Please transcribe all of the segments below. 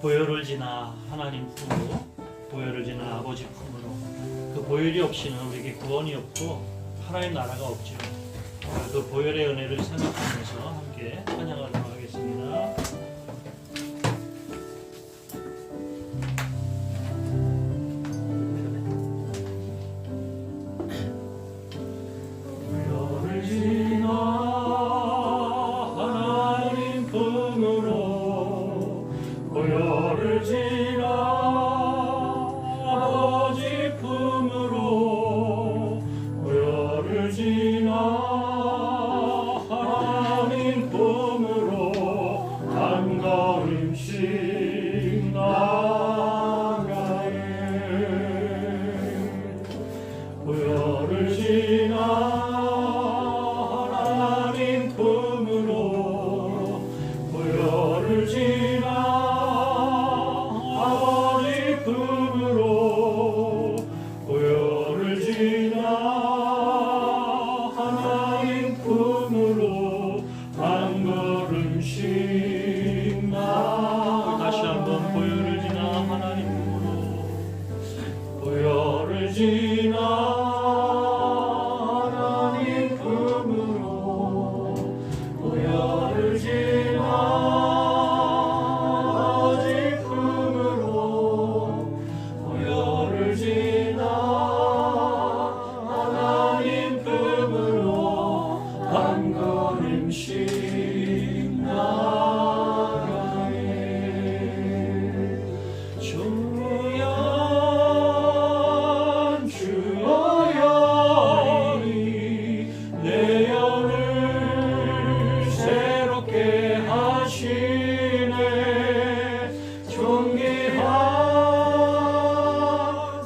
보혈을 지나 하나님 품으로, 보혈을 지나 아버지 품으로. 그 보혈이 없이는 우리에게 구원이 없고 하나님 나라가 없죠. 그 보혈의 은혜를 생각하면서 함께 찬양하도록 하겠습니다. 보혈을 지나 하나님 품으로, 보혈을 지나 아버지 품으로, 보혈을 지나 하나님 품으로 한 걸음씩 나가네. 보혈을 지나 하나님 품으로, 보혈을 지나 아버지 품으로, 보혈을 지나 하나님 품으로 한 걸음씩 나. 다시 한번 보혈을 지나 하나님 품으로, 보혈을 지나 하나님 품으로, 보혈을 지나 아버지 품으로, 보혈을 지나 하나님 품으로 한 걸음씩 나가네. 존귀한 주여여리 내 영을 새롭게 하시네. 존귀한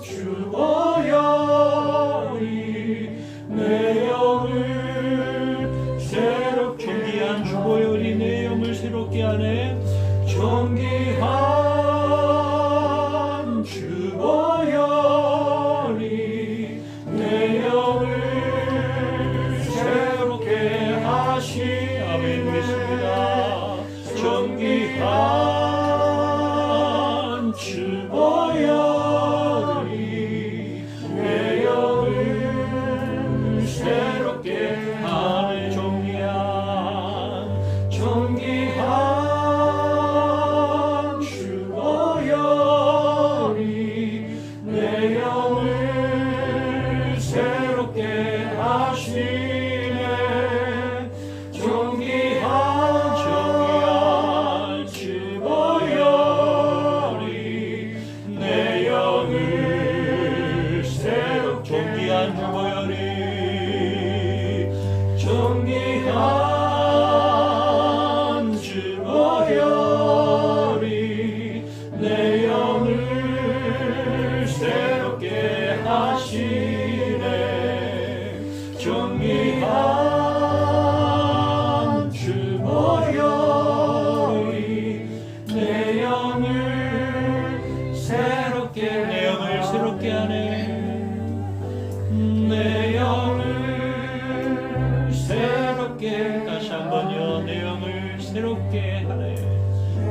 주보혈이 내 영을 새롭게, 존귀한 주보혈이 내 영을 새롭게 하네. 존귀한 주보혈이 내 영을 새롭게 하시네. 아멘. 믿습니다. 존귀한 주보혈이 내 영을 새롭게 하네. 존귀한 주보혈이 내 영을 새롭게 하시네. 존귀한 주보혈이 내 영을 새롭게, 존귀한 주보혈이, 존귀한 주보혈이 내 영을 새롭게 하시네. 존귀한 주보혈이 내 영을 새롭게, 내 영을 새롭게 하네. 내 영을 새롭게, 다시 한번요. 내 영을 새롭게 하네.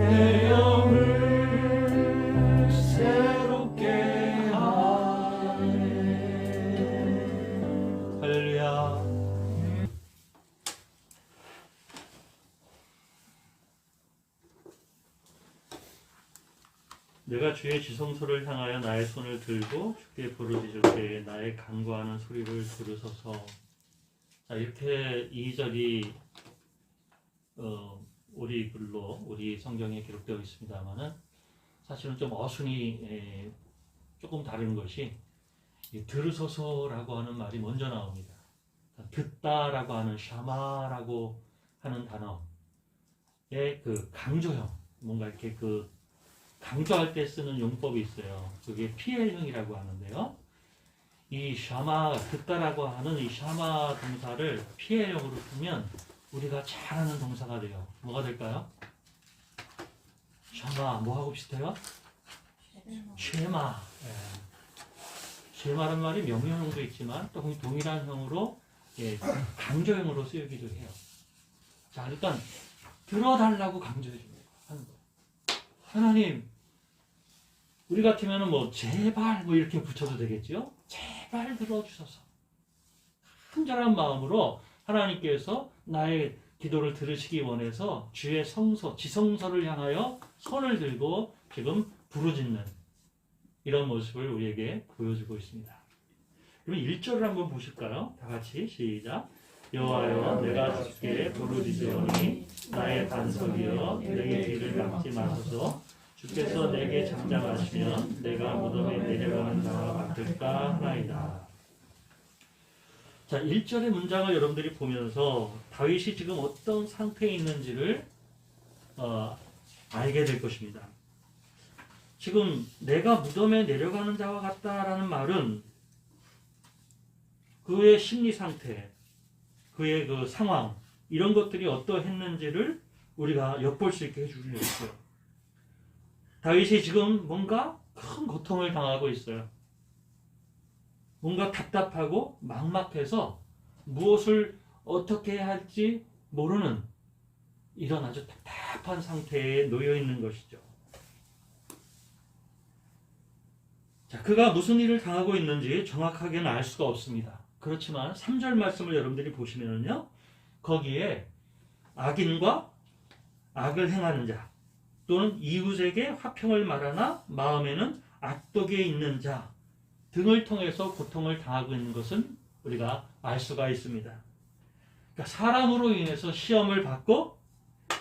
내 영을 새롭게 하네. 할렐루야. 내가 주의 지성소를 향하여 나의 손을 들고 주께 부르짖을 때에 나의 간구하는 소리를 들으소서. 자, 이렇게 2절이 우리 글로, 우리 성경에 기록되어 있습니다만은 사실은 좀 어순이 조금 다른 것이, 들으소서라고 하는 말이 먼저 나옵니다. 듣다라고 하는 샤마라고 하는 단어의 그 강조형, 뭔가 이렇게 그 강조할 때 쓰는 용법이 있어요. 그게 PL형이라고 하는데요. 이 샤마, 듣다라고 하는 이 샤마 동사를 PL형으로 쓰면 우리가 잘 아는 동사가 돼요. 뭐가 될까요? 샤마, 뭐하고 비슷해요? 쉐마. 쉐마란 말이 명령형도 있지만 또 동일한 형으로 강조형으로 쓰이기도 해요. 자, 일단 들어달라고 강조해 줍니다. 하나님, 우리 같으면 뭐 제발 뭐 이렇게 붙여도 되겠죠? 제발 들어주소서. 간절한 마음으로 하나님께서 나의 기도를 들으시기 원해서 주의 성소, 지성소를 향하여 손을 들고 지금 부르짖는 이런 모습을 우리에게 보여주고 있습니다. 그럼 1절을 한번 보실까요? 다 같이 시작. 여호와여 내가 주께 부르짖으오니 나의 반석이여 내게 귀를 막지 마소서. 주께서 내게 잠잠하시면 내가 무덤에 내려가는 자와 같을까 하나이다. 자, 1절의 문장을 여러분들이 보면서 다윗이 지금 어떤 상태에 있는지를 알게 될 것입니다. 지금 내가 무덤에 내려가는 자와 같다라는 말은 그의 심리 상태, 그의 그 상황, 이런 것들이 어떠했는지를 우리가 엿볼 수 있게 해주려고 했어요. 다윗이 지금 뭔가 큰 고통을 당하고 있어요. 뭔가 답답하고 막막해서 무엇을 어떻게 해야 할지 모르는 이런 아주 답답한 상태에 놓여 있는 것이죠. 자, 그가 무슨 일을 당하고 있는지 정확하게는 알 수가 없습니다. 그렇지만 3절 말씀을 여러분들이 보시면요, 거기에 악인과 악을 행하는 자 또는 이웃에게 화평을 말하나 마음에는 악독에 있는 자 등을 통해서 고통을 당하고 있는 것은 우리가 알 수가 있습니다. 그러니까 사람으로 인해서 시험을 받고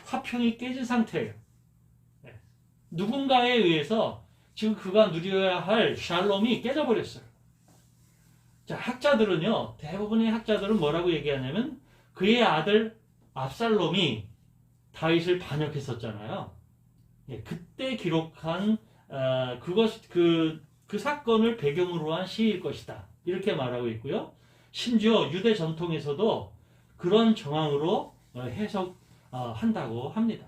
화평이 깨진 상태예요. 누군가에 의해서 지금 그가 누려야 할 샬롬이 깨져버렸어요. 자, 학자들은요, 대부분의 학자들은 뭐라고 얘기하냐면 그의 아들 압살롬이 다윗을 반역했었잖아요. 그때 기록한 그 사건을 배경으로 한 시일 것이다. 이렇게 말하고 있고요. 심지어 유대 전통에서도 그런 정황으로 해석한다고 합니다.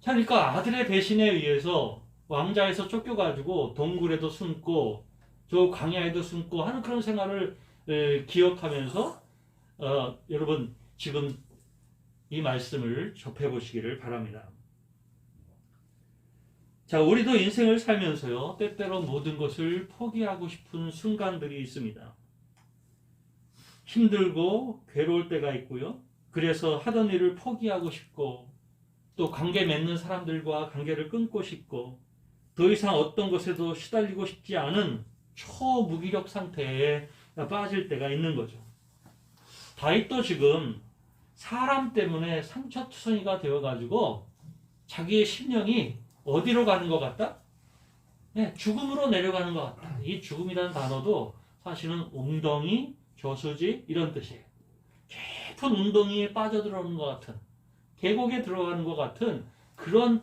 자, 그러니까 아들의 배신에 의해서 왕자에서 쫓겨가지고 동굴에도 숨고 저 광야에도 숨고 하는 그런 생활을 기억하면서 여러분 지금 이 말씀을 접해보시기를 바랍니다. 자, 우리도 인생을 살면서요, 때때로 모든 것을 포기하고 싶은 순간들이 있습니다. 힘들고 괴로울 때가 있고요. 그래서 하던 일을 포기하고 싶고 또 관계 맺는 사람들과 관계를 끊고 싶고 더 이상 어떤 것에도 시달리고 싶지 않은 초무기력 상태에 빠질 때가 있는 거죠. 다윗도 지금 사람 때문에 상처투성이가 되어가지고 자기의 심령이 어디로 가는 것 같다? 네, 죽음으로 내려가는 것 같다. 이 죽음이라는 단어도 사실은 웅덩이, 저수지 이런 뜻이에요. 깊은 웅덩이에 빠져들어오는 것 같은, 계곡에 들어가는 것 같은 그런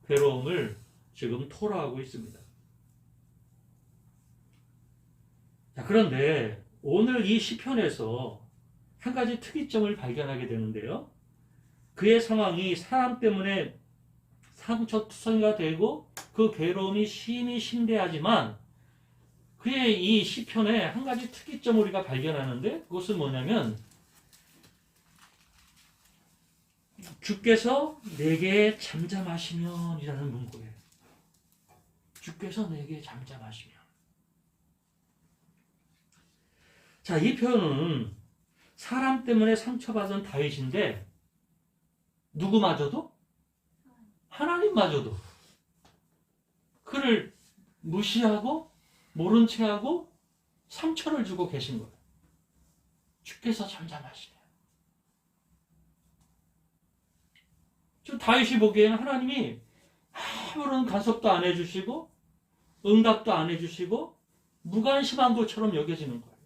괴로움을 지금 토로하고 있습니다. 자, 그런데 오늘 이 시편에서 한 가지 특이점을 발견하게 되는데요. 그의 상황이 사람 때문에 상처투성이가 되고 그 괴로움이 심히 심대하지만 그의 이 시편에 한 가지 특이점을 우리가 발견하는데 그것은 뭐냐면 주께서 내게 잠잠하시면 이라는 문구예요. 주께서 내게 잠잠하시면. 자, 이 표현은 사람 때문에 상처받은 다윗인데 누구마저도? 하나님마저도 그를 무시하고 모른 채하고 상처를 주고 계신 거예요. 주께서 잠잠하시네요. 지금 다윗이 보기에는 하나님이 아무런 간섭도 안 해주시고 응답도 안 해주시고 무관심한 것처럼 여겨지는 거예요.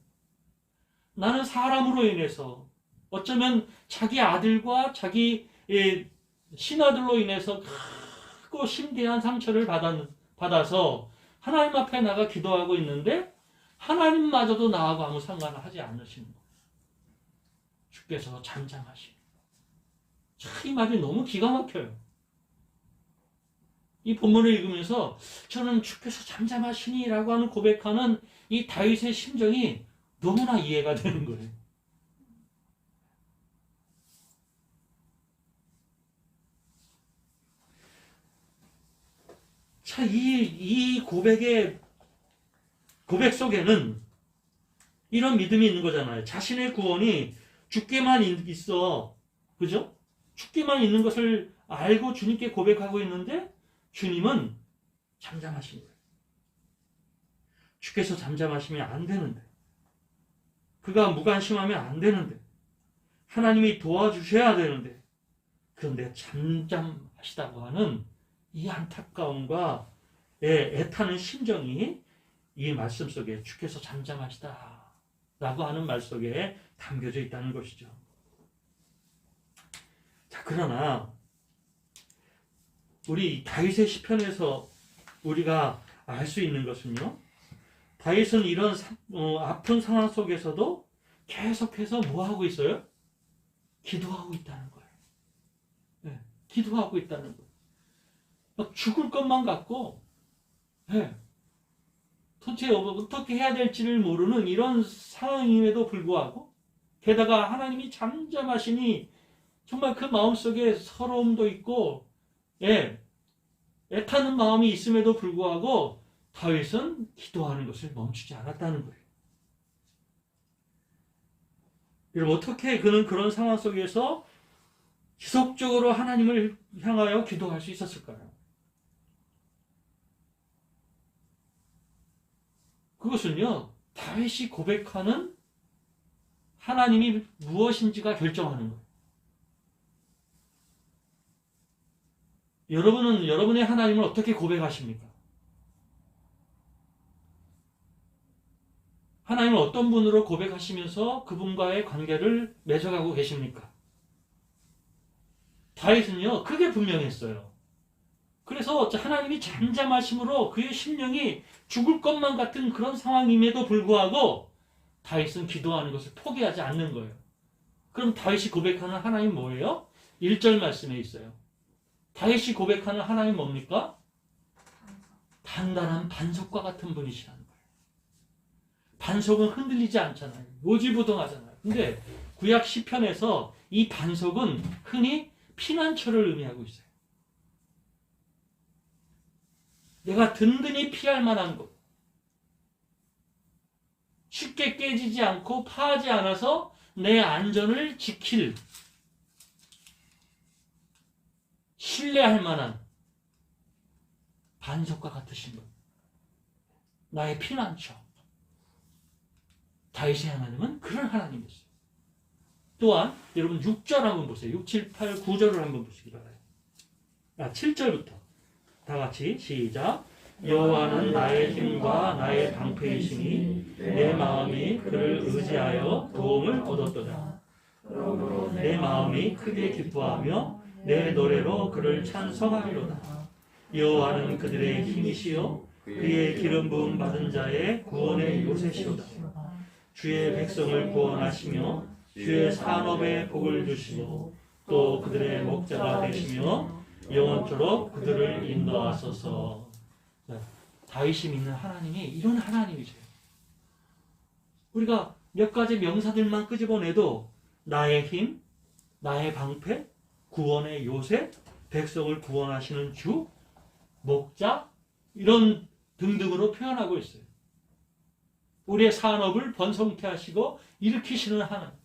나는 사람으로 인해서 어쩌면 자기 아들과 자기 신하들로 인해서 크고 심대한 상처를 받아서 하나님 앞에 나가 기도하고 있는데 하나님마저도 나하고 아무 상관을 하지 않으시는 거예요. 주께서 잠잠하시는. 이 말이 너무 기가 막혀요. 이 본문을 읽으면서 저는 주께서 잠잠하시니라고 하는 고백하는 이 다윗의 심정이 너무나 이해가 되는 거예요. 자, 이 고백 속에는 이런 믿음이 있는 거잖아요. 자신의 구원이 주께만 있어. 그죠? 주께만 있는 것을 알고 주님께 고백하고 있는데 주님은 잠잠하신 거예요. 주께서 잠잠하시면 안 되는데, 그가 무관심하면 안 되는데, 하나님이 도와주셔야 되는데, 그런데 잠잠하시다고 하는 이 안타까움과 애타는 심정이 이 말씀 속에 주께서 잠잠하시다 라고 하는 말 속에 담겨져 있다는 것이죠. 자, 그러나 우리 다윗의 시편에서 우리가 알 수 있는 것은요, 다윗은 이런 아픈 상황 속에서도 계속해서 뭐 하고 있어요? 기도하고 있다는 거예요. 네, 기도하고 있다는 거예요. 막 죽을 것만 같고, 네, 도대체 어떻게 해야 될지를 모르는 이런 상황임에도 불구하고, 게다가 하나님이 잠잠하시니 정말 그 마음속에 서러움도 있고, 애타는 마음이 있음에도 불구하고 다윗은 기도하는 것을 멈추지 않았다는 거예요. 여러분, 어떻게 그는 그런 상황 속에서 지속적으로 하나님을 향하여 기도할 수 있었을까요? 그것은요, 다윗이 고백하는 하나님이 무엇인지가 결정하는 거예요. 여러분은 여러분의 하나님을 어떻게 고백하십니까? 하나님을 어떤 분으로 고백하시면서 그분과의 관계를 맺어가고 계십니까? 다윗은요, 그게 분명했어요. 그래서 하나님이 잠잠하심으로 그의 심령이 죽을 것만 같은 그런 상황임에도 불구하고 다윗은 기도하는 것을 포기하지 않는 거예요. 그럼 다윗이 고백하는 하나님 뭐예요? 1절 말씀에 있어요. 다윗이 고백하는 하나님 뭡니까? 단단한 반석과 같은 분이시라는 거예요. 반석은 흔들리지 않잖아요. 요지부동하잖아요. 근데 구약 시편에서 이 반석은 흔히 피난처를 의미하고 있어요. 내가 든든히 피할 만한 곳, 쉽게 깨지지 않고 파하지 않아서 내 안전을 지킬, 신뢰할 만한 반석과 같으신 분, 나의 피난처. 다윗의 하나님은 그런 하나님이었어요. 또한 여러분 6절 한번 보세요. 6, 7, 8, 9절을 한번 보시기 바라요. 7절부터 다 같이 시작. 여호와는 나의 힘과 나의 방패이시니 내 마음이 그를 의지하여 도움을 얻었도다. 내 마음이 크게 기뻐하며 내 노래로 그를 찬송하리로다. 여호와는 그들의 힘이시요 그의 기름 부음 받은 자의 구원의 요새시로다. 주의 백성을 구원하시며 주의 산업에 복을 주시고 또 그들의 목자가 되시며 영원토록 그들을 인도하소서. 다윗이 믿는 하나님이 이런 하나님이세요. 우리가 몇 가지 명사들만 끄집어내도 나의 힘, 나의 방패, 구원의 요새, 백성을 구원하시는 주, 목자, 이런 등등으로 표현하고 있어요. 우리의 산업을 번성케 하시고 일으키시는 하나님.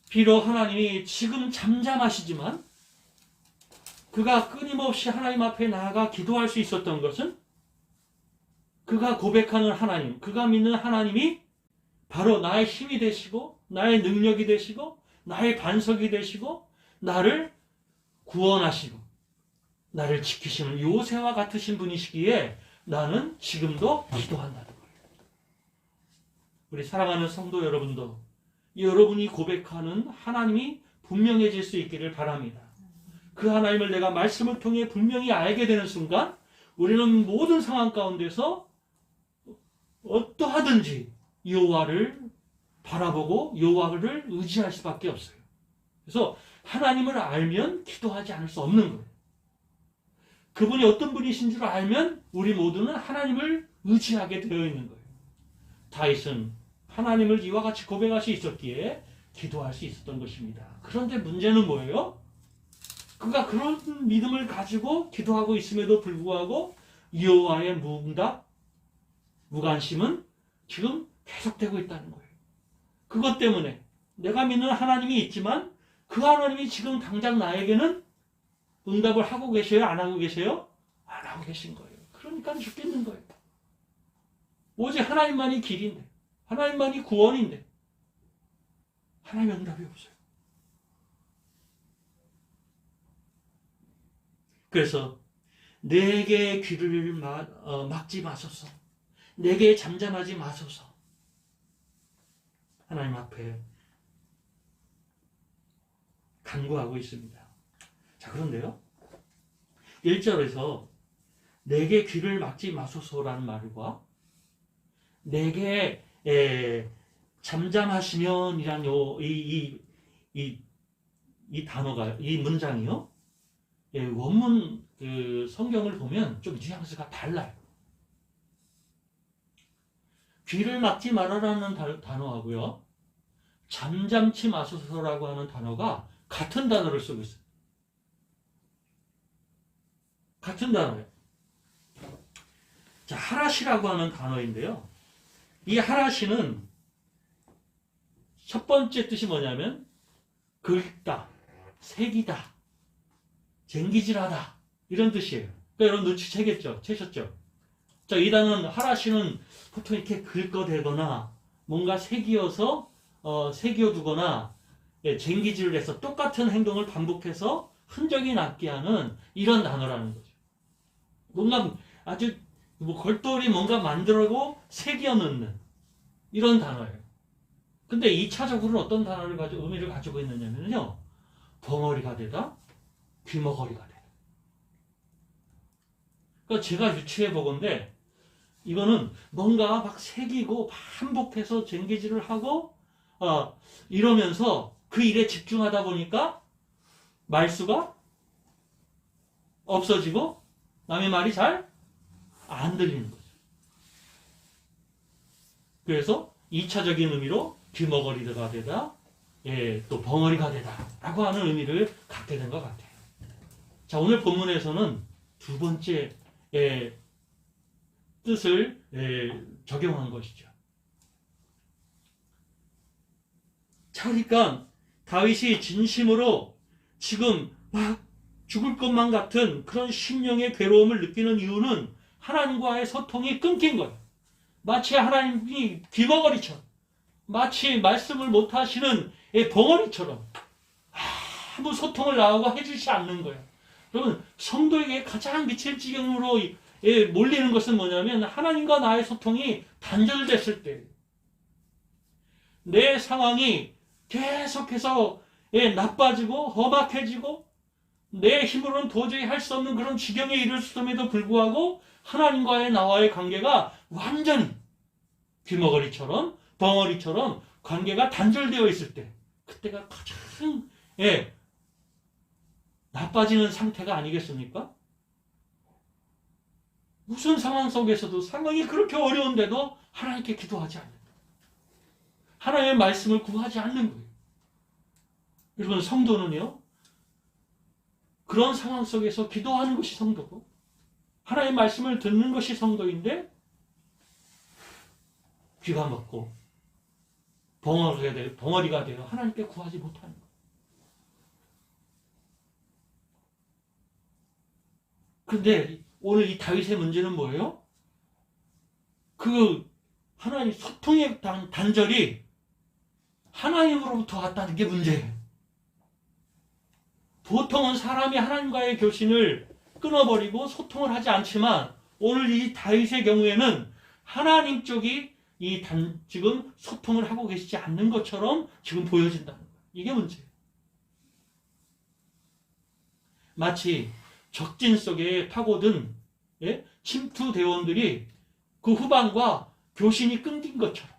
비록 하나님이 지금 잠잠하시지만 그가 끊임없이 하나님 앞에 나아가 기도할 수 있었던 것은 그가 고백하는 하나님, 그가 믿는 하나님이 바로 나의 힘이 되시고 나의 능력이 되시고 나의 반석이 되시고 나를 구원하시고 나를 지키시는 요새와 같으신 분이시기에 나는 지금도 기도한다는 거예요. 우리 사랑하는 성도 여러분도 여러분이 고백하는 하나님이 분명해질 수 있기를 바랍니다. 그 하나님을 내가 말씀을 통해 분명히 알게 되는 순간 우리는 모든 상황 가운데서 어떠하든지 여호와를 바라보고 여호와를 의지할 수밖에 없어요. 그래서 하나님을 알면 기도하지 않을 수 없는 거예요. 그분이 어떤 분이신 줄 알면 우리 모두는 하나님을 의지하게 되어 있는 거예요. 다윗은 하나님을 이와 같이 고백할 수 있었기에 기도할 수 있었던 것입니다. 그런데 문제는 뭐예요? 그가 그런 믿음을 가지고 기도하고 있음에도 불구하고 여호와의 무응답, 무관심은 지금 계속되고 있다는 거예요. 그것 때문에 내가 믿는 하나님이 있지만 그 하나님이 지금 당장 나에게는 응답을 하고 계세요? 안 하고 계세요? 안 하고 계신 거예요. 그러니까 죽겠는 거예요. 오직 하나님만이 길인데, 하나님만이 구원인데 하나님의 응답이 없어요. 그래서 내게 귀를 막지 마소서, 내게 잠잠하지 마소서. 하나님 앞에 간구하고 있습니다. 자, 그런데요, 1절에서 내게 귀를 막지 마소서라는 말과 내게 잠잠하시면이란 이 단어가, 이 문장이요, 원문 성경을 보면 좀 뉘앙스가 달라요. 귀를 막지 말아라는 단어하고요, 잠잠치 마소서라고 하는 단어가 같은 단어를 쓰고 있어요. 같은 단어예요. 자, 하라시라고 하는 단어인데요, 이 하라시는 첫 번째 뜻이 뭐냐면 긁다, 새기다, 쟁기질하다, 이런 뜻이에요. 그러니까 여러분 눈치채셨죠? 자, 이 단어는, 하라시는 보통 이렇게 긁어대거나 뭔가 새기어서 새겨두거나 쟁기질을 해서 똑같은 행동을 반복해서 흔적이 남게 하는 이런 단어라는 거죠. 뭔가 아주 골똘히 뭔가 만들고 새겨 넣는 이런 단어예요. 근데 2차적으로는 어떤 단어를 의미를 가지고 있느냐면요, 벙어리가 되다, 귀머거리가 되다. 그러니까 제가 유추해 보건데, 이거는 뭔가 막 새기고 반복해서 쟁기질을 하고 이러면서 그 일에 집중하다 보니까 말수가 없어지고 남의 말이 잘 안 들리는 거죠. 그래서 2차적인 의미로 귀머거리가 되다, 또 벙어리가 되다 라고 하는 의미를 갖게 된 것 같아요. 자, 오늘 본문에서는 두 번째 뜻을 적용한 것이죠. 자, 그러니까 다윗이 진심으로 지금 막 죽을 것만 같은 그런 심령의 괴로움을 느끼는 이유는 하나님과의 소통이 끊긴 거예요. 마치 하나님이 귀머거리처럼, 마치 말씀을 못하시는 벙어리처럼 아무 소통을 나하고 해주지 않는 거예요. 여러분, 성도에게 가장 미칠 지경으로 몰리는 것은 뭐냐면 하나님과 나의 소통이 단절됐을 때, 내 상황이 계속해서 나빠지고 험악해지고 내 힘으로는 도저히 할 수 없는 그런 지경에 이르렀음에도 불구하고 하나님과의 나와의 관계가 완전히 귀머거리처럼 벙어리처럼 관계가 단절되어 있을 때, 그때가 가장 나빠지는 상태가 아니겠습니까? 무슨 상황 속에서도, 상황이 그렇게 어려운데도 하나님께 기도하지 않는다. 하나님의 말씀을 구하지 않는 거예요. 여러분, 성도는요, 그런 상황 속에서 기도하는 것이 성도고 하나님의 말씀을 듣는 것이 성도인데, 귀가 먹고 벙어리가 되어 하나님께 구하지 못하는 거예요. 그런데 오늘 이 다윗의 문제는 뭐예요? 그 하나님 소통의 단절이 하나님으로부터 왔다는 게 문제예요. 보통은 사람이 하나님과의 교신을 끊어버리고 소통을 하지 않지만, 오늘 이 다윗의 경우에는 하나님 쪽이 지금 소통을 하고 계시지 않는 것처럼 지금 보여진다는 거예요. 이게 문제예요. 마치 적진 속에 파고든 침투 대원들이 그 후방과 교신이 끊긴 것처럼,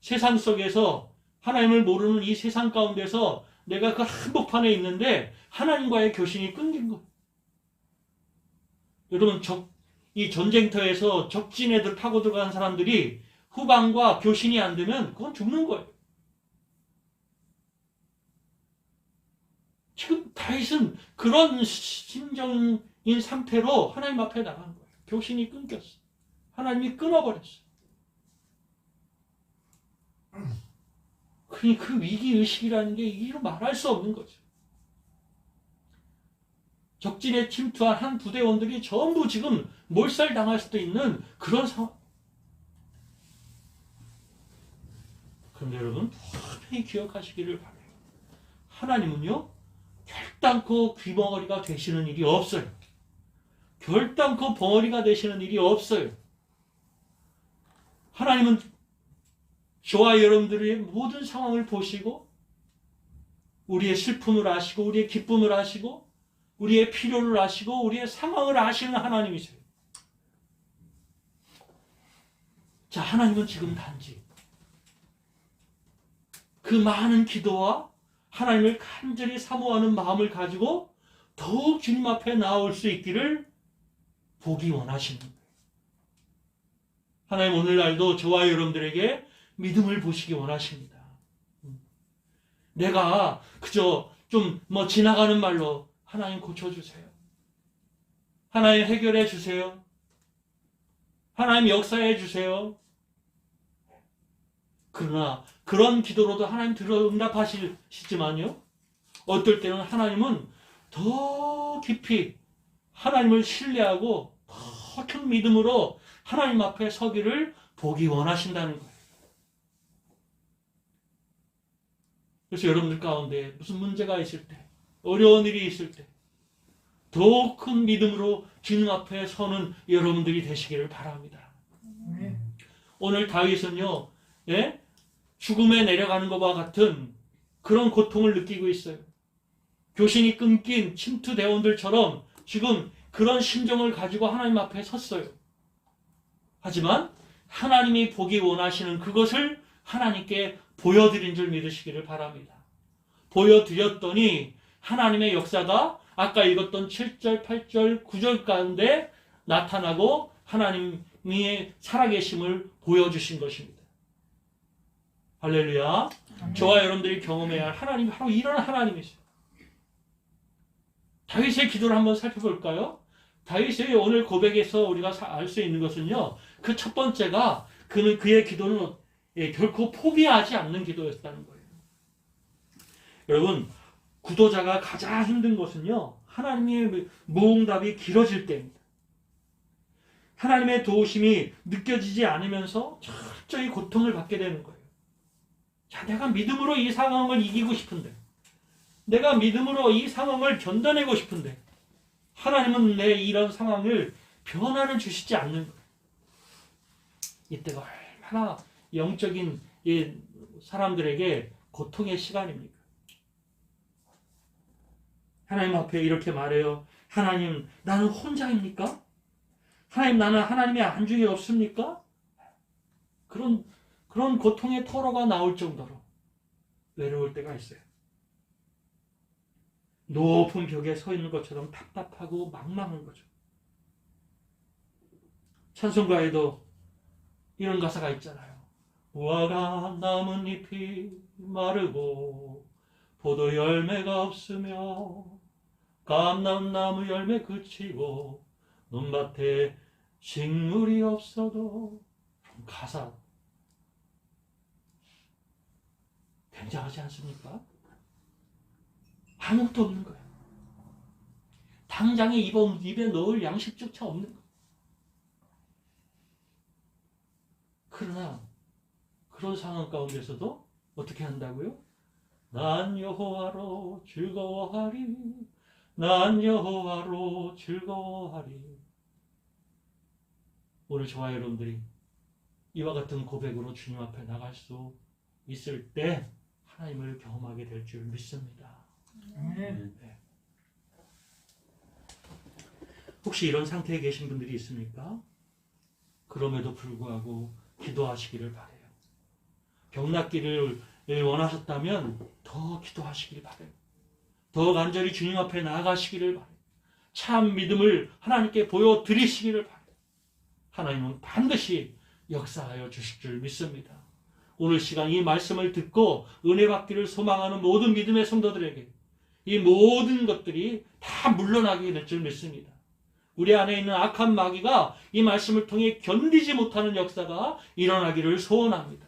세상 속에서 하나님을 모르는 이 세상 가운데서 내가 그 한복판에 있는데 하나님과의 교신이 끊긴 것. 여러분, 이 전쟁터에서 적진 애들 타고 들어간 사람들이 후방과 교신이 안 되면 그건 죽는 거예요. 다윗은 그런 심정인 상태로 하나님 앞에 나간 거예요. 교신이 끊겼어. 하나님이 끊어버렸어. 그 위기의식이라는 게 이로 말할 수 없는 거죠. 적진에 침투한 한 부대원들이 전부 지금 몰살당할 수도 있는 그런 상황. 그런데 여러분 분명히 기억하시기를 바라요. 하나님은요 결단코 귀머거리가 되시는 일이 없어요. 결단코 벙어리가 되시는 일이 없어요. 하나님은 저와 여러분들의 모든 상황을 보시고 우리의 슬픔을 아시고 우리의 기쁨을 아시고 우리의 필요를 아시고 우리의 상황을 아시는 하나님이세요. 자, 하나님은 지금 단지 그 많은 기도와 하나님을 간절히 사모하는 마음을 가지고 더욱 주님 앞에 나올 수 있기를 보기 원하시는 거예요. 하나님 오늘날도 저와 여러분들에게 믿음을 보시기 원하십니다. 내가 그저 좀 지나가는 말로 하나님 고쳐주세요. 하나님 해결해 주세요. 하나님 역사해 주세요. 그러나 그런 기도로도 하나님 들어 응답하시지만요. 어떨 때는 하나님은 더 깊이 하나님을 신뢰하고 더 큰 믿음으로 하나님 앞에 서기를 보기 원하신다는 거예요. 그래서 여러분들 가운데 무슨 문제가 있을 때, 어려운 일이 있을 때 더 큰 믿음으로 주님 앞에 서는 여러분들이 되시기를 바랍니다. 오늘 다윗은요, 죽음에 내려가는 것과 같은 그런 고통을 느끼고 있어요. 교신이 끊긴 침투 대원들처럼 지금 그런 심정을 가지고 하나님 앞에 섰어요. 하지만 하나님이 보기 원하시는 그것을 하나님께 보여드린 줄 믿으시기를 바랍니다. 보여드렸더니 하나님의 역사가 아까 읽었던 7절, 8절, 9절 가운데 나타나고 하나님의 살아계심을 보여주신 것입니다. 할렐루야. 저와 여러분들이 경험해야 할 하나님이 바로 이런 하나님이세요. 다윗의 기도를 한번 살펴볼까요? 다윗의 오늘 고백에서 우리가 알 수 있는 것은요, 그 첫 번째가 그의 기도는 결코 포기하지 않는 기도였다는 거예요. 여러분, 구도자가 가장 힘든 것은요, 하나님의 모응답이 길어질 때입니다. 하나님의 도우심이 느껴지지 않으면서 철저히 고통을 받게 되는 거예요. 자, 내가 믿음으로 이 상황을 이기고 싶은데, 내가 믿음으로 이 상황을 견뎌내고 싶은데, 하나님은 내 이런 상황을 변화를 주시지 않는 거예요. 이때가 얼마나 영적인 사람들에게 고통의 시간입니까? 하나님 앞에 이렇게 말해요. 하나님, 나는 혼자입니까? 하나님, 나는 하나님의 안중이 없습니까? 그런 고통의 토로가 나올 정도로 외로울 때가 있어요. 높은 벽에 서 있는 것처럼 답답하고 막막한 거죠. 찬송가에도 이런 가사가 있잖아요. 우아가 나뭇 잎이 마르고 포도 열매가 없으며 감람나무 열매 그치고 논밭에 식물이 없어도 가사 굉장하지 않습니까? 아무것도 없는 거예요. 당장에 입에 넣을 양식조차 없는 거예요. 그러나 그런 상황 가운데서도 어떻게 한다고요? 난 여호와로 즐거워하리. 난 여호와로 즐거워하리. 오늘 저와 여러분들이 이와 같은 고백으로 주님 앞에 나갈 수 있을 때 하나님을 경험하게 될 줄 믿습니다. 네. 혹시 이런 상태에 계신 분들이 있습니까? 그럼에도 불구하고 기도하시기를 바라요. 병 낫기를 원하셨다면 더 기도하시기를 바라요. 더 간절히 주님 앞에 나아가시기를 바라요. 참 믿음을 하나님께 보여드리시기를 바라요. 하나님은 반드시 역사하여 주실 줄 믿습니다. 오늘 시간 이 말씀을 듣고 은혜 받기를 소망하는 모든 믿음의 성도들에게 이 모든 것들이 다 물러나게 될 줄 믿습니다. 우리 안에 있는 악한 마귀가 이 말씀을 통해 견디지 못하는 역사가 일어나기를 소원합니다.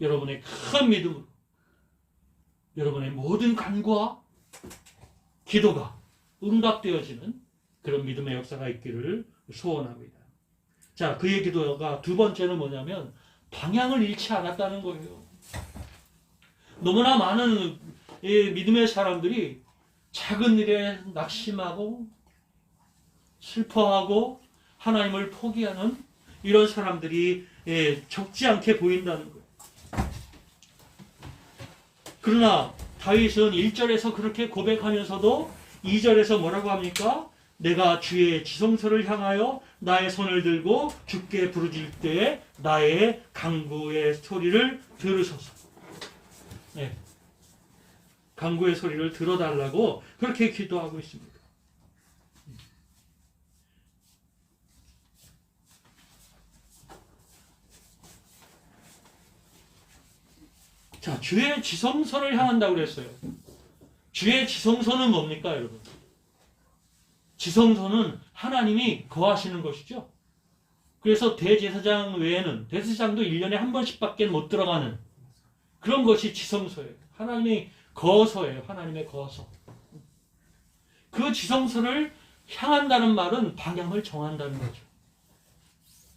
여러분의 큰 믿음으로 여러분의 모든 간구와 기도가 응답되어지는 그런 믿음의 역사가 있기를 소원합니다. 자, 그의 기도가 두 번째는 뭐냐면 방향을 잃지 않았다는 거예요. 너무나 많은 믿음의 사람들이 작은 일에 낙심하고 슬퍼하고 하나님을 포기하는 이런 사람들이 적지 않게 보인다는 거예요. 그러나 다윗은 1절에서 그렇게 고백하면서도 2절에서 뭐라고 합니까? 내가 주의 지성소를 향하여 나의 손을 들고 주께 부르짖을 때에 나의 간구의 소리를 들으소서. 네. 간구의 소리를 들어달라고 그렇게 기도하고 있습니다. 자, 주의 지성소를 향한다고 그랬어요. 주의 지성소는 뭡니까, 여러분? 지성소는 하나님이 거하시는 것이죠. 그래서 대제사장 외에는, 대제사장도 1년에 한 번씩밖에 못 들어가는 그런 것이 지성소예요. 하나님의 거처예요. 하나님의 거처. 그 지성소를 향한다는 말은 방향을 정한다는 거죠.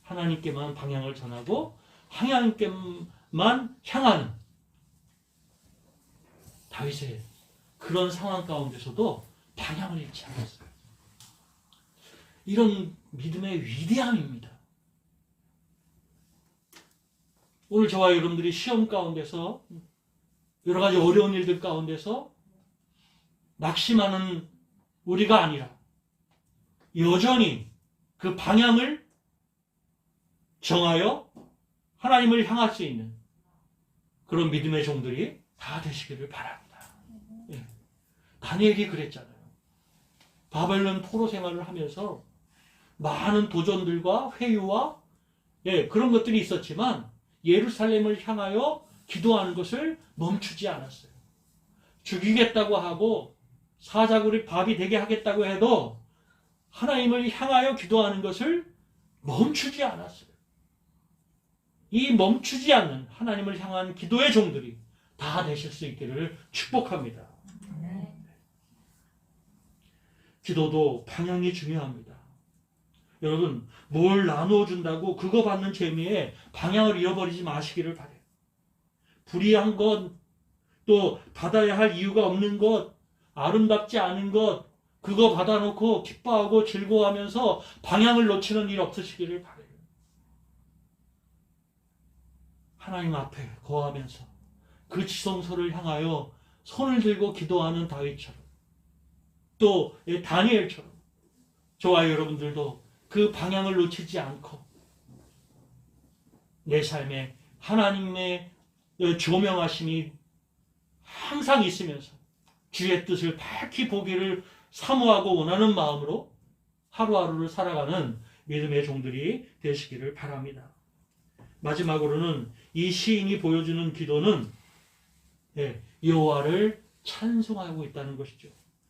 하나님께만 방향을 전하고 하나님께만 향하는 다윗의 그런 상황 가운데서도 방향을 잃지 않았어요. 이런 믿음의 위대함입니다. 오늘 저와 여러분들이 시험 가운데서 여러 가지 어려운 일들 가운데서 낙심하는 우리가 아니라 여전히 그 방향을 정하여 하나님을 향할 수 있는 그런 믿음의 종들이 다 되시기를 바랍니다. 예. 다니엘이 그랬잖아요. 바벨론 포로 생활을 하면서 많은 도전들과 회유와 그런 것들이 있었지만 예루살렘을 향하여 기도하는 것을 멈추지 않았어요. 죽이겠다고 하고 사자굴이 밥이 되게 하겠다고 해도 하나님을 향하여 기도하는 것을 멈추지 않았어요. 이 멈추지 않는 하나님을 향한 기도의 종들이 다 되실 수 있기를 축복합니다. 기도도 방향이 중요합니다. 여러분, 뭘 나누어준다고 그거 받는 재미에 방향을 잃어버리지 마시기를 바라요. 불의한 것, 또 받아야 할 이유가 없는 것, 아름답지 않은 것, 그거 받아놓고 기뻐하고 즐거워하면서 방향을 놓치는 일 없으시기를 바라요. 하나님 앞에 거하면서 그 지성소를 향하여 손을 들고 기도하는 다윗처럼, 또 다니엘처럼 저와 여러분들도 그 방향을 놓치지 않고 내 삶에 하나님의 조명하심이 항상 있으면서 주의 뜻을 밝히 보기를 사모하고 원하는 마음으로 하루하루를 살아가는 믿음의 종들이 되시기를 바랍니다. 마지막으로는 이 시인이 보여주는 기도는 여호와를 찬송하고 있다는 것이죠.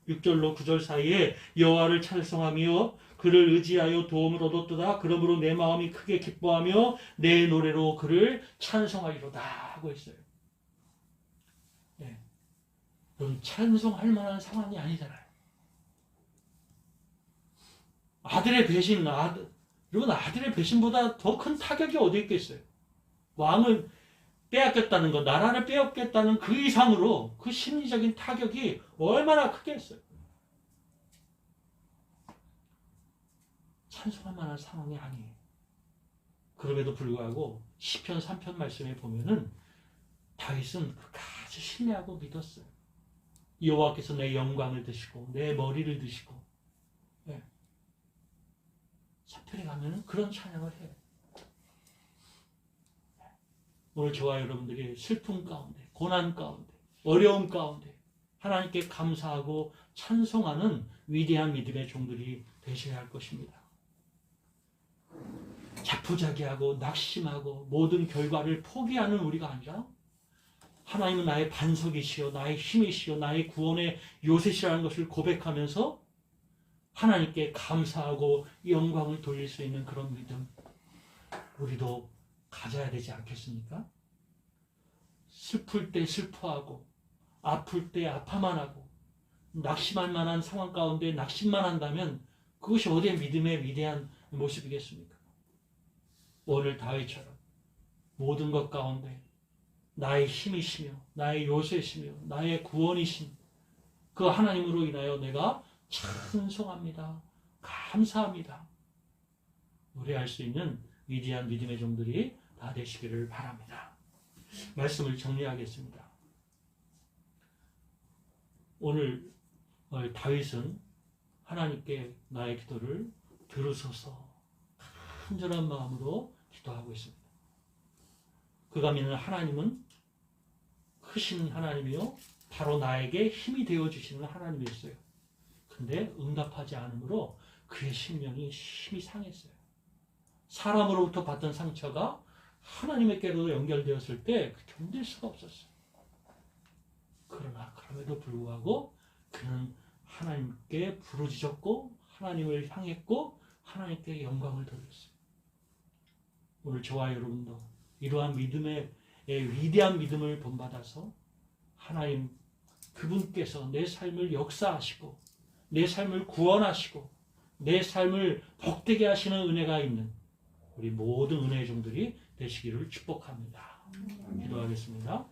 6절로 9절 사이에 여호와를 찬송하며 그를 의지하여 도움을 얻었도다. 그러므로 내 마음이 크게 기뻐하며 내 노래로 그를 찬송하리로다 하고 있어요. 그럼 찬송할 만한 상황이 아니잖아요. 아들의 배신, 여러분 아들의 배신보다 더 큰 타격이 어디 있겠어요? 왕을 빼앗겼다는 것, 나라를 빼앗겼다는 그 이상으로 그 심리적인 타격이 얼마나 크겠어요? 찬송할 만한 상황이 아니에요. 그럼에도 불구하고 시편 3편 말씀에 보면은 다윗은 끝까지 신뢰하고 믿었어요. 여호와께서 내 영광을 드시고 내 머리를 드시고 3편에 가면은 그런 찬양을 해요. 오늘 저와 여러분들이 슬픔 가운데, 고난 가운데, 어려움 가운데 하나님께 감사하고 찬송하는 위대한 믿음의 종들이 되셔야 할 것입니다. 자포자기하고 낙심하고 모든 결과를 포기하는 우리가 아니라 하나님은 나의 반석이시요 나의 힘이시요 나의 구원의 요새시라는 것을 고백하면서 하나님께 감사하고 영광을 돌릴 수 있는 그런 믿음 우리도 가져야 되지 않겠습니까? 슬플 때 슬퍼하고 아플 때 아파만 하고 낙심할 만한 상황 가운데 낙심만 한다면 그것이 어디에 믿음의 위대한 모습이겠습니까? 오늘 다윗처럼 모든 것 가운데 나의 힘이시며 나의 요새시며 나의 구원이신 그 하나님으로 인하여 내가 찬송합니다. 감사합니다. 노래할 수 있는 위대한 믿음의 종들이 다 되시기를 바랍니다. 말씀을 정리하겠습니다. 오늘 다윗은 하나님께 나의 기도를 들으소서 간절한 마음으로 기도하고 있습니다. 그가 믿는 하나님은 크신 하나님이요 바로 나에게 힘이 되어주시는 하나님이었어요. 근데 응답하지 않으므로 그의 심령이 심히 상했어요. 사람으로부터 받던 상처가 하나님에게로 연결되었을 때 견딜 수가 없었어요. 그러나 그럼에도 불구하고 그는 하나님께 부르짖었고 하나님을 향했고 하나님께 영광을 돌렸어요. 오늘 저와 여러분도 이러한 믿음의 위대한 믿음을 본받아서 하나님 그분께서 내 삶을 역사하시고 내 삶을 구원하시고 내 삶을 복되게 하시는 은혜가 있는 우리 모든 은혜의 종들이 되시기를 축복합니다. 기도하겠습니다.